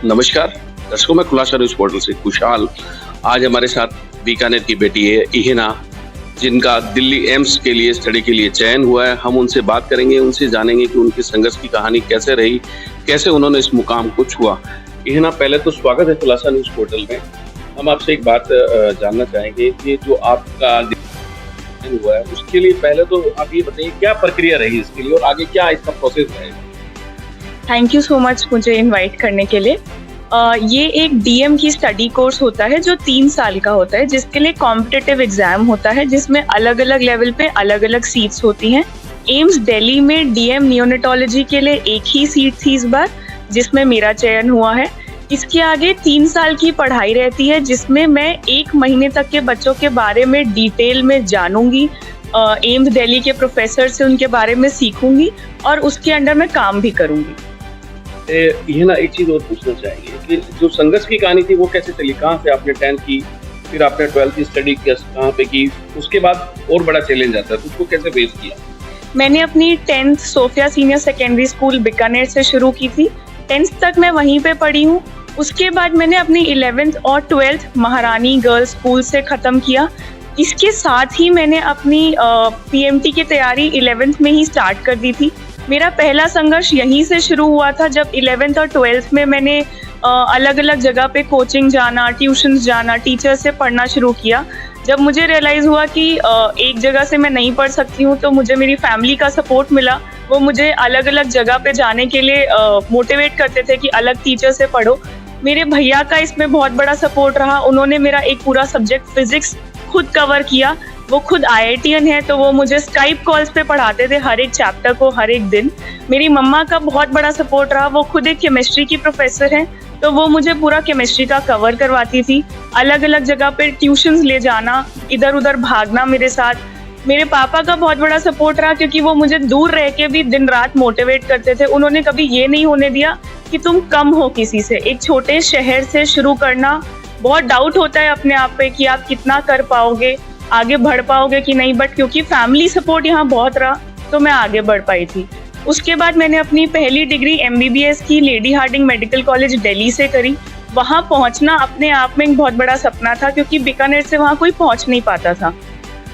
नमस्कार दर्शकों, मैं खुलासा न्यूज पोर्टल से खुशहाल। आज हमारे साथ बीकानेर की बेटी है इहेना, जिनका दिल्ली एम्स के लिए स्टडी के लिए चयन हुआ है। हम उनसे बात करेंगे, उनसे जानेंगे कि उनकी संघर्ष की कहानी कैसे रही, कैसे उन्होंने इस मुकाम को छुआ। इहेना, पहले तो स्वागत है खुलासा न्यूज पोर्टल में। हम आपसे एक बात जानना चाहेंगे कि जो आपका चयन हुआ है उसके लिए पहले तो आप ये बताइए क्या प्रक्रिया रही इसके लिए और आगे क्या इसका प्रोसेस रहेगा। थैंक यू सो मच मुझे इनवाइट करने के लिए। ये एक डीएम की स्टडी कोर्स होता है जो 3 साल का होता है, जिसके लिए कॉम्पिटिटिव एग्जाम होता है, जिसमें अलग अलग लेवल पे अलग अलग सीट्स होती हैं। एम्स दिल्ली में डीएम नियोनेटोलॉजी के लिए एक ही सीट थी इस बार, जिसमें मेरा चयन हुआ है। इसके आगे 3 साल की पढ़ाई रहती है, जिसमें मैं 1 महीने तक के बच्चों के बारे में डिटेल में जानूंगी, एम्स दिल्ली के प्रोफेसर से उनके बारे में सीखूंगी और उसके अंडर मैं काम भी करूंगी। ये ना एक चीज और पूछना चाहेंगे कि जो संघर्ष की कहानी थी वो कैसे चली, कहाँ से आपने 10th की, फिर आपने 12th की स्टडी कहाँ पे की, उसके बाद और बड़ा चैलेंज आता है तो उसको कैसे फेस किया? मैंने अपनी 10th Sophia senior secondary school Bikaner से शुरू की थी। 10th तक मैं वहीं पे पढ़ी हूँ। उसके बाद मैंने अपनी 11th और 12th महारानी गर्ल्स स्कूल से ख़त्म किया। इसके साथ ही मैंने अपनी पीएमटी की तैयारी 11th में ही स्टार्ट कर दी थी। मेरा पहला संघर्ष यहीं से शुरू हुआ था, जब 11th और 12th में मैंने अलग अलग जगह पे कोचिंग जाना, ट्यूशन्स जाना, टीचर से पढ़ना शुरू किया। जब मुझे रियलाइज़ हुआ कि एक जगह से मैं नहीं पढ़ सकती हूँ, तो मुझे मेरी फैमिली का सपोर्ट मिला। वो मुझे अलग अलग जगह पे जाने के लिए मोटिवेट करते थे कि अलग टीचर से पढ़ो। मेरे भैया का इसमें बहुत बड़ा सपोर्ट रहा। उन्होंने मेरा एक पूरा सब्जेक्ट फिजिक्स खुद कवर किया। वो खुद IITian है, तो वो मुझे स्काइप कॉल्स पे पढ़ाते थे हर एक चैप्टर को हर एक दिन। मेरी मम्मा का बहुत बड़ा सपोर्ट रहा। वो खुद एक केमिस्ट्री की प्रोफेसर हैं, तो वो मुझे पूरा केमिस्ट्री का कवर करवाती थी। अलग अलग जगह पे ट्यूशन्स ले जाना, इधर उधर भागना मेरे साथ। मेरे पापा का बहुत बड़ा सपोर्ट रहा, क्योंकि वो मुझे दूर रह के भी दिन रात मोटिवेट करते थे। उन्होंने कभी ये नहीं होने दिया कि तुम कम हो किसी से। एक छोटे शहर से शुरू करना, बहुत डाउट होता है अपने आप पे कि आप कितना कर पाओगे, आगे बढ़ पाओगे कि नहीं, बट क्योंकि फैमिली सपोर्ट यहाँ बहुत रहा तो मैं आगे बढ़ पाई थी। उसके बाद मैंने अपनी पहली डिग्री MBBS की Lady Hardinge Medical College Delhi से करी। वहाँ पहुँचना अपने आप में एक बहुत बड़ा सपना था, क्योंकि बीकानेर से वहाँ कोई पहुँच नहीं पाता था।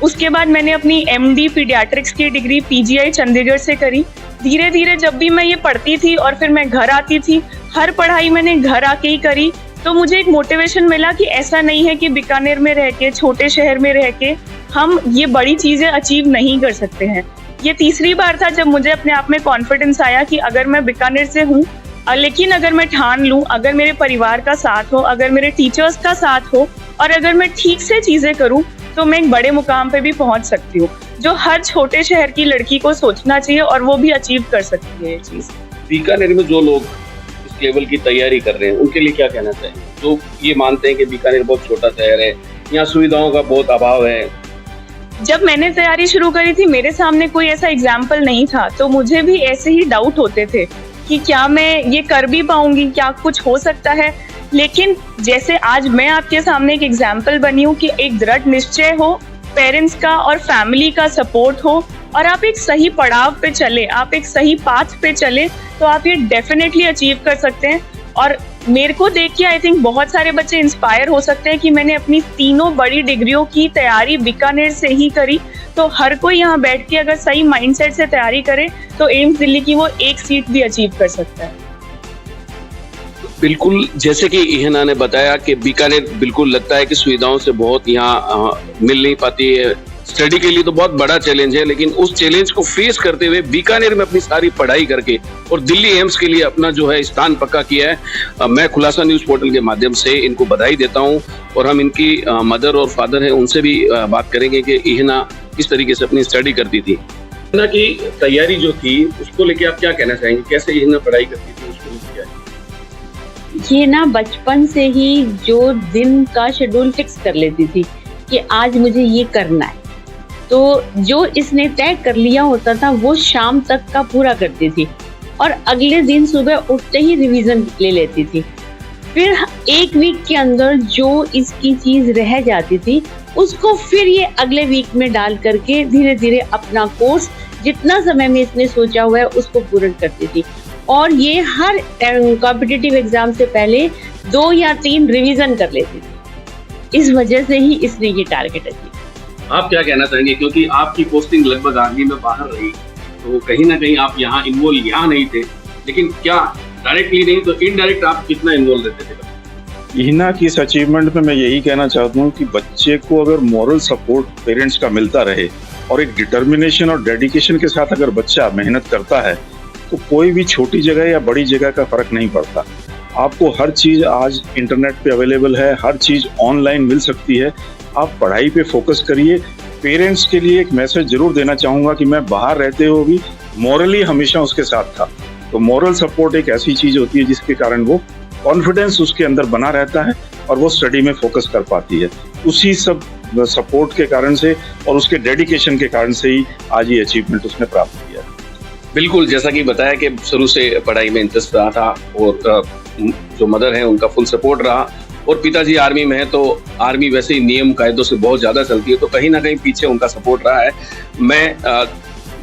उसके बाद मैंने अपनी MD पीडियाट्रिक्स की डिग्री PGI चंडीगढ़ से करी। धीरे धीरे जब भी मैं ये पढ़ती थी और फिर मैं घर आती थी, हर पढ़ाई मैंने घर आके ही करी। तो मुझे एक मोटिवेशन मिला कि ऐसा नहीं है कि बीकानेर में रह के, छोटे शहर में रह के हम ये बड़ी चीज़ें अचीव नहीं कर सकते हैं। ये तीसरी बार था जब मुझे अपने आप में कॉन्फिडेंस आया कि अगर मैं बीकानेर से हूँ, लेकिन अगर मैं ठान लूँ, अगर मेरे परिवार का साथ हो, अगर मेरे टीचर्स का साथ हो और अगर मैं ठीक से चीज़ें करूँ, तो मैं एक बड़े मुकाम पे भी पहुँच सकती हूँ, जो हर छोटे शहर की लड़की को सोचना चाहिए और वो भी अचीव कर सकती है ये चीज़। बीकानेर में जो लोग लेवल की तैयारी कर रहे हैं उनके लिए क्या कहना चाहिए, जो ये मानते हैं कि बीकानेर बहुत छोटा शहर है, यहाँ सुविधाओं का बहुत अभाव है? जब मैंने तैयारी शुरू करी थी, मेरे सामने कोई ऐसा एग्जाम्पल नहीं था, तो मुझे भी ऐसे ही डाउट होते थे कि क्या मैं ये कर भी पाऊंगी, क्या कुछ हो सकता है। लेकिन जैसे आज मैं आपके सामने एक एग्जाम्पल बनी हूँ कि एक दृढ़ निश्चय हो, पेरेंट्स का और फैमिली का सपोर्ट हो और आप एक सही पड़ाव पे चले, आप एक सही पाथ पे चले, तो आप ये डेफिनेटली अचीव कर सकते हैं। और मेरे को देख के आई थिंक बहुत सारे बच्चे इंस्पायर हो सकते हैं कि मैंने अपनी 3 बड़ी डिग्रियों की तैयारी बीकानेर से ही करी। तो हर कोई यहाँ बैठ के अगर सही माइंडसेट से तैयारी करे तो एम्स दिल्ली की वो एक सीट भी अचीव कर सकता है। बिल्कुल, जैसे कि इहेना ने बताया कि बीकानेर बिल्कुल लगता है कि सुविधाओं से बहुत यहाँ मिल नहीं पाती है। स्टडी के लिए तो बहुत बड़ा चैलेंज है, लेकिन उस चैलेंज को फेस करते हुए बीकानेर में अपनी सारी पढ़ाई करके और दिल्ली एम्स के लिए अपना जो है स्थान पक्का किया है। मैं खुलासा न्यूज पोर्टल के माध्यम से इनको बधाई देता हूं और हम इनकी मदर और फादर हैं उनसे भी बात करेंगे कि इहेना किस तरीके से अपनी स्टडी करती थी। इहेना की तैयारी जो थी उसको लेके आप क्या कहना चाहेंगे, कैसे इहेना पढ़ाई करती थी, उसको क्या? ये ना बचपन से ही जो दिन का शेड्यूल फिक्स कर लेती थी कि आज मुझे ये करना है, तो जो इसने तय कर लिया होता था वो शाम तक का पूरा करती थी और अगले दिन सुबह उठते ही रिवीजन ले लेती थी। फिर 1 वीक के अंदर जो इसकी चीज रह जाती थी उसको फिर ये अगले वीक में डाल करके धीरे धीरे अपना कोर्स जितना समय में इसने सोचा हुआ है उसको पूर्ण करती थी। और ये हर कॉम्पिटिटिव एग्जाम से पहले 2 या 3 रिवीजन कर लेती थी। इस वजह से ही इसने ये टारगेट अचीव। आप क्या कहना चाहेंगे, क्योंकि आपकी पोस्टिंग लगभग आर्मी में बाहर रही, तो कहीं ना कहीं आप यहाँ इन्वॉल्व यहाँ नहीं थे, लेकिन क्या डायरेक्टली नहीं तो इनडायरेक्ट आप कितना इन्वॉल्व रहते थे? हिना की इस अचीवमेंट में मैं यही कहना चाहता हूँ कि बच्चे को अगर मॉरल सपोर्ट पेरेंट्स का मिलता रहे और एक डिटर्मिनेशन और डेडिकेशन के साथ अगर बच्चा मेहनत करता है तो कोई भी छोटी जगह या बड़ी जगह का फर्क नहीं पड़ता। आपको हर चीज़ आज इंटरनेट पे अवेलेबल है, हर चीज़ ऑनलाइन मिल सकती है। आप पढ़ाई पे फोकस करिए। पेरेंट्स के लिए एक मैसेज जरूर देना चाहूँगा कि मैं बाहर रहते हुए भी मॉरली हमेशा उसके साथ था। तो मॉरल सपोर्ट एक ऐसी चीज़ होती है जिसके कारण वो कॉन्फिडेंस उसके अंदर बना रहता है और वो स्टडी में फोकस कर पाती है। उसी सब सपोर्ट के कारण से और उसके डेडिकेशन के कारण से ही आज ये अचीवमेंट उसने प्राप्त किया है। बिल्कुल, जैसा कि बताया कि शुरू से पढ़ाई में इंटरेस्ट रहा था और जो मदर है उनका फुल सपोर्ट रहा, और पिताजी आर्मी में है तो आर्मी वैसे ही नियम कायदों से बहुत ज़्यादा चलती है, तो कहीं ना कहीं पीछे उनका सपोर्ट रहा है। मैं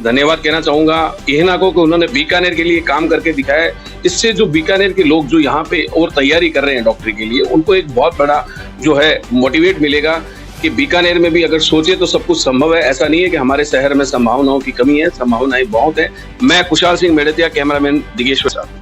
धन्यवाद कहना चाहूँगा हिना को कि उन्होंने बीकानेर के लिए काम करके दिखाया है। इससे जो बीकानेर के लोग जो यहाँ पे और तैयारी कर रहे हैं डॉक्टरी के लिए, उनको एक बहुत बड़ा जो है मोटिवेट मिलेगा कि बीकानेर में भी अगर सोचे तो सब कुछ संभव है। ऐसा नहीं है कि हमारे शहर में संभावनाओं की कमी है, संभावनाएं बहुत है। मैं कुशाल सिंह मेड़तिया, कैमरामैन दिगेश्वर साहब।